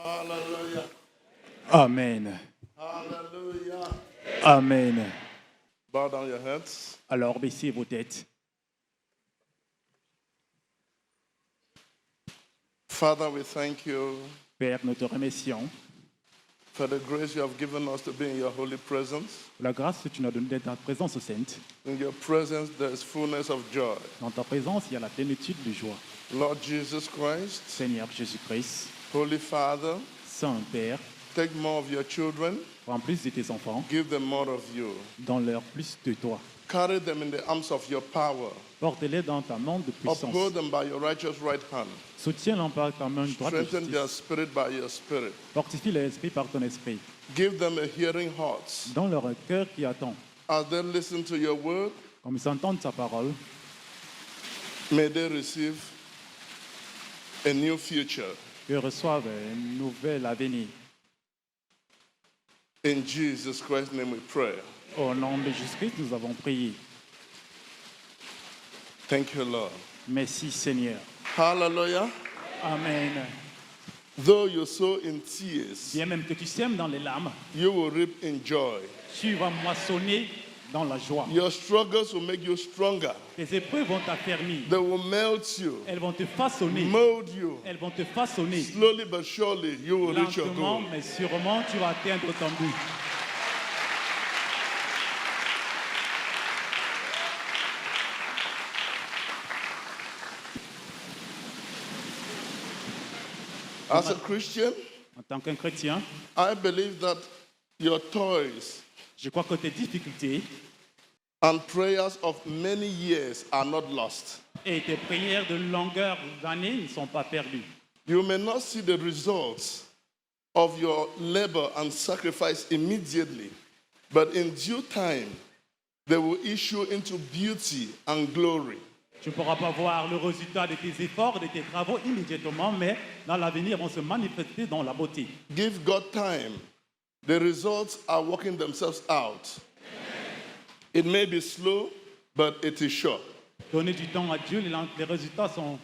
Hallelujah. Amen. Hallelujah. Amen. Bow down your heads. Alors baissez vos têtes. Father, we thank you Père, nous te remercions for the grace you have given us to be in your holy presence. pour la grâce que tu nous as donnée d'être dans ta présence sainte. In your presence, there is fullness of joy. Dans ta présence, il y a la plénitude de joie. Lord Jesus Christ, Seigneur Jésus-Christ, Holy Father, Saint-Père, take more of your children, prends plus de tes enfants, give them more of you. donne-leur plus de toi. Carry them in the arms of your power. Porte-les dans ta main de puissance. Uphold them by your righteous right hand. Soutiens-les par ta main droite de Strengthen their justice. spirit by your spirit. Fortifie l'esprit par ton esprit. Give them a hearing heart. Dans leur cœur qui attend. As they listen to your word, Comme ils entendent sa parole, may they receive a new future. qu'ils reçoivent un nouvel avenir. In Jesus Christ's name we pray. Au nom de Jésus-Christ, nous avons prié. Thank you, Lord. Merci Seigneur. Hallelujah. Amen. Though you sow in tears, Bien même que tu sèmes dans les larmes, you will reap in joy. tu vas moissonner dans la joie. Your struggles will make you stronger. Tes épreuves vont t'affermir. They will melt you, Elles vont te façonner. mold you. Elles vont te façonner. Slowly but surely, you will reach your Lentement, goal. mais sûrement, tu vas atteindre ton but. As a Christian, En tant qu'un chrétien, I believe that your toys je crois que tes difficultés and prayers of many years are not lost. et tes prières de longueur d'année ne sont pas perdues. You may not see the results of your labor and sacrifice immediately, but in due time, they will issue into beauty and glory. Tu ne pourras pas voir le résultat de tes efforts, de tes travaux immédiatement, mais dans l'avenir, vont se manifester dans la beauté. Give God time. The results are working themselves out. It may be slow, but it is sure. Donner du temps à Dieu, les résultats sont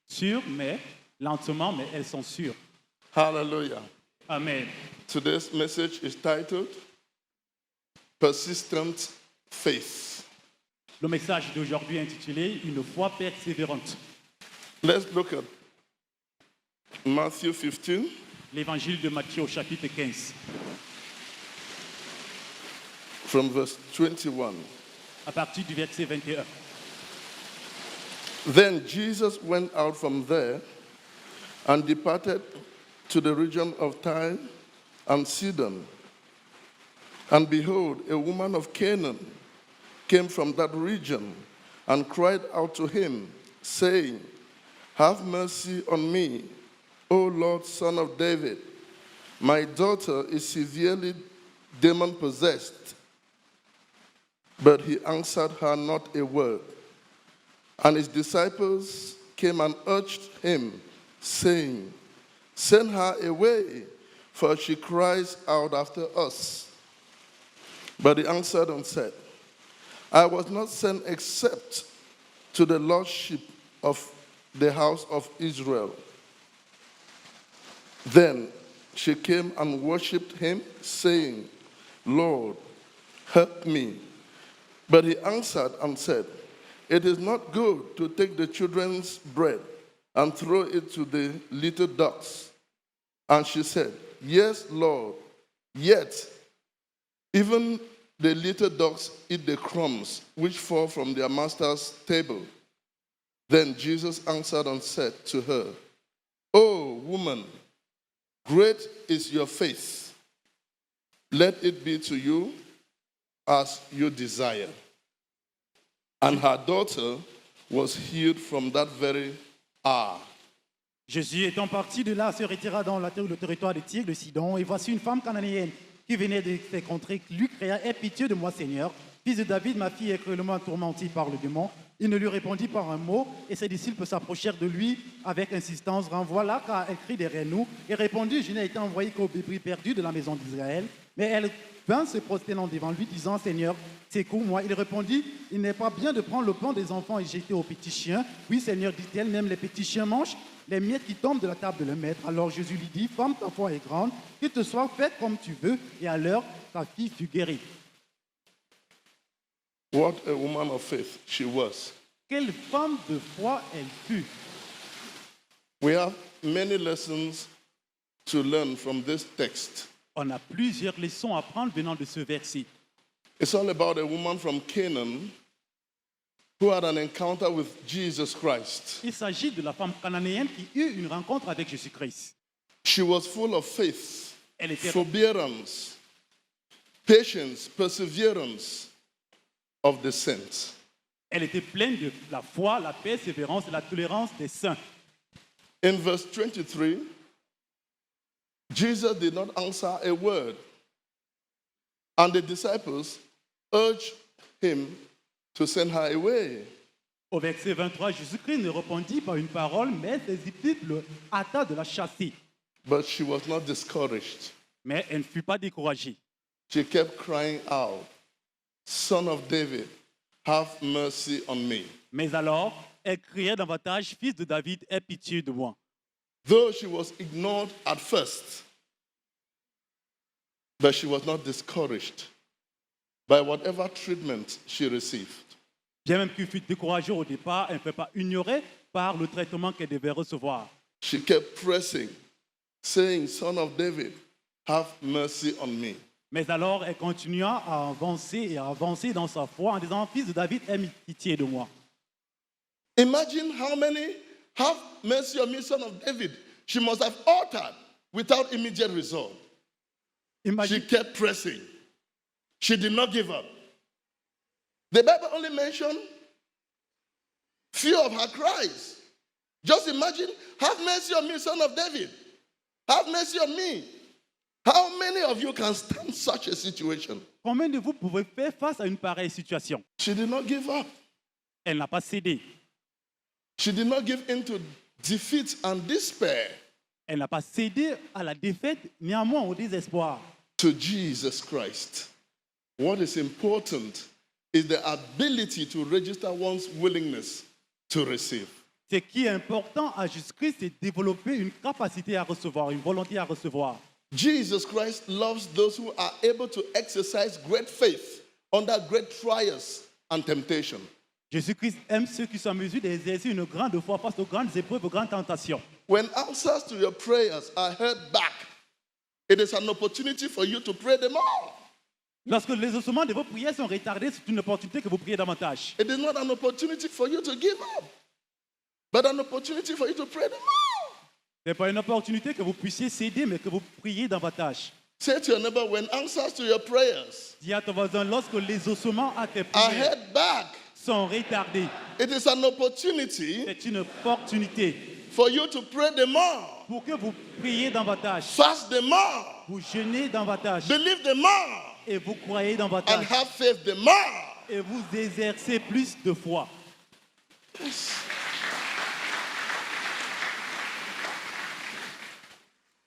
sûrs, mais lentement, mais elles sont sûres. Hallelujah. Amen. Today's message is titled Persistent Faith. Le message d'aujourd'hui est intitulé « Une foi persévérante Let's look at Matthew 15, ». L'évangile de Matthieu au chapitre 15, from verse 21. à partir du verset 21. Then Jesus went out from there and departed to the region of Tyre and Sidon. And behold, a woman of Canaan came from that region and cried out to him, saying, Have mercy on me, O Lord, Son of David. My daughter is severely demon-possessed. But he answered her not a word. And his disciples came and urged him, saying, Send her away, for she cries out after us. But he answered and said, I was not sent except to the lost sheep of the house of Israel. Then she came and worshipped him, saying, Lord, help me. But he answered and said, It is not good to take the children's bread and throw it to the little ducks. And she said, Yes, Lord, yet even the little dogs eat the crumbs which fall from their master's table. Then Jesus answered and said to her, O woman, great is your faith. Let it be to you as you desire. And her daughter was healed from that very hour. Jésus étant parti de là, se retira dans le territoire de Tyr, de Sidon, et voici une femme cananéenne qui venait de ces contrées, lui cria « Aie pitié de moi, Seigneur, fils de David, ma fille est cruellement tourmentée par le démon. » Il ne lui répondit pas un mot, et ses disciples s'approchèrent de lui avec insistance. Renvoie-la, car elle crie derrière nous. Et répondit, je n'ai été envoyé qu'au bébé perdu de la maison d'Israël. Mais elle vint se prosternant devant lui, disant, Seigneur, secours-moi. Il répondit, il n'est pas bien de prendre le pain des enfants et jeter aux petits chiens. Oui, Seigneur, dit-elle, même les petits chiens mangent les miettes qui tombent de la table de leur maître. Alors Jésus lui dit, femme, ta foi est grande, qu'il te soit fait comme tu veux. Et à l'heure, sa fille fut guérie. What a woman of faith she was. Quelle femme de foi elle fut. We have many lessons to learn from this text. On a plusieurs leçons à prendre venant de ce verset. It's all about a woman from Canaan who had an encounter with Jesus Christ. Il s'agit de la femme cananéenne qui eut une rencontre avec Jésus-Christ. She was full of faith, Elle était, forbearance, patience, perseverance of the saints. elle était pleine de la foi, la persévérance et la tolérance des saints. In verse 23, Jesus did not answer a word, and the disciples urged him to send her away. Au verset 23, Jésus-Christ ne répondit pas une parole, mais ses disciples hâta de la chasser. But she was not discouraged. Mais elle ne fut pas découragée. She kept crying out, Son of David, have mercy on me. Mais alors, elle criait davantage, Fils de David, aie pitié de moi. Though she was ignored at first, but she was not discouraged by whatever treatment she received. Bien même qu'elle fut découragée au départ, elle ne peut pas ignorer par le traitement qu'elle devait recevoir. She kept pressing, saying, Son of David, have mercy on me. Mais alors, elle continua à avancer dans sa foi en disant, Fils de David, aie pitié de moi. Imagine how many have mercy on me, son of David. She must have uttered without immediate result. She Imagine, kept pressing. She did not give up. The Bible only mentioned few of her cries. Just imagine, have mercy on me, son of David. Have mercy on me. How many of you can stand such a situation? combien de vous pouvez faire face à une pareille situation? She did not give up. Elle n'a pas cédé. She did not give in to defeat and despair. Elle n'a pas cédé à la défaite, néanmoins au désespoir. To Jesus Christ. What is important is the ability to register one's willingness to receive. Ce qui est important à Jésus-Christ, c'est développer une capacité à recevoir, une volonté à recevoir. Jesus Christ loves those who are able to exercise great faith under great trials and temptation. Jésus-Christ aime ceux qui sont en mesure d'exercer une grande foi face aux grandes épreuves, aux grandes tentations. When answers to your prayers are heard back, it is an opportunity for you to pray them all. Lorsque les exaucements de vos prières sont retardés, c'est une opportunité que vous priez davantage. It is not an opportunity for you to give up, but an opportunity for you to pray them all. Ce n'est pas une opportunité que vous puissiez céder, mais que vous priez davantage. Say to your neighbor, when answers to your prayers Dis à ton voisin, lorsque les exaucements à tes are prières heard back, sont retardés, it is an opportunity c'est une opportunité for you to pray them more, pour que vous priez davantage, fast them more, vous jeûnez davantage believe them more, et vous croyez and davantage have faith them more. et vous exercez plus de foi.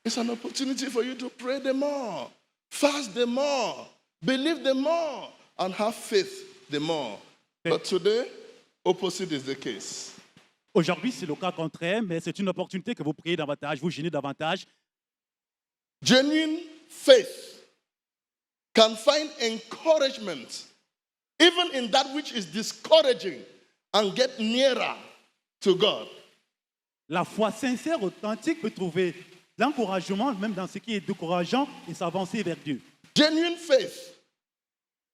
It's an opportunity for you to pray them more, fast them more, believe them more, and have faith them more. But today, opposite is the case. Aujourd'hui, c'est le cas contraire, mais c'est une opportunité que vous priez davantage, vous jeûnez davantage. Genuine faith can find encouragement even in that which is discouraging and get nearer to God. La foi sincère, authentique peut trouver l'encouragement, même dans ce qui est décourageant, et s'avancer vers Dieu. Genuine faith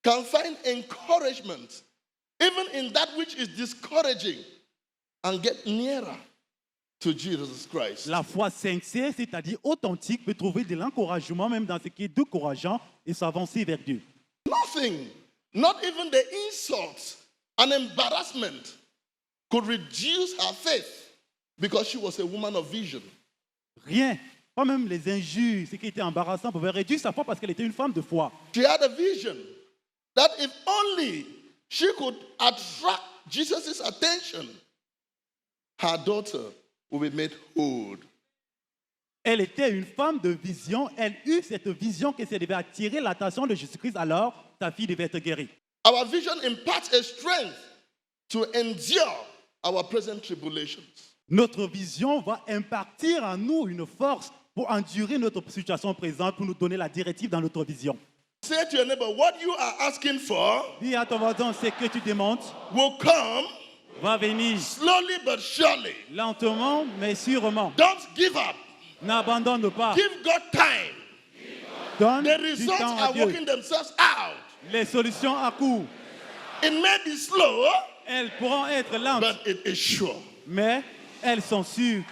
can find encouragement even in that which is discouraging and get nearer to Jesus Christ. La foi sincère, c'est-à-dire authentique, peut trouver de l'encouragement, même dans ce qui est décourageant, et s'avancer vers Dieu. Nothing, not even the insults and embarrassment, could reduce her faith because she was a woman of vision. Rien, pas même les injures, ce qui était embarrassant, pouvait réduire sa foi parce qu'elle était une femme de foi. She had a vision that if only she could attract Jesus' attention, her daughter will be made whole. Elle était une femme de vision. Elle eut cette vision que ça devait attirer l'attention de Jésus-Christ. Alors, sa fille devait être guérie. Our vision imparts a strength to endure our present tribulations. Notre vision va impartir en nous une force pour endurer notre situation présente, pour nous donner la directive dans notre vision. Say to your neighbor, what you are asking for Dis à ton voisin, ce que tu demandes will come va venir slowly but surely. lentement, mais sûrement. Don't give up. N'abandonne pas. Give God time. Donne The du results temps à are Dieu. working themselves out. Les solutions à court, It may be slow, elles pourront être lentes, but it is sure. mais elles sont sûres.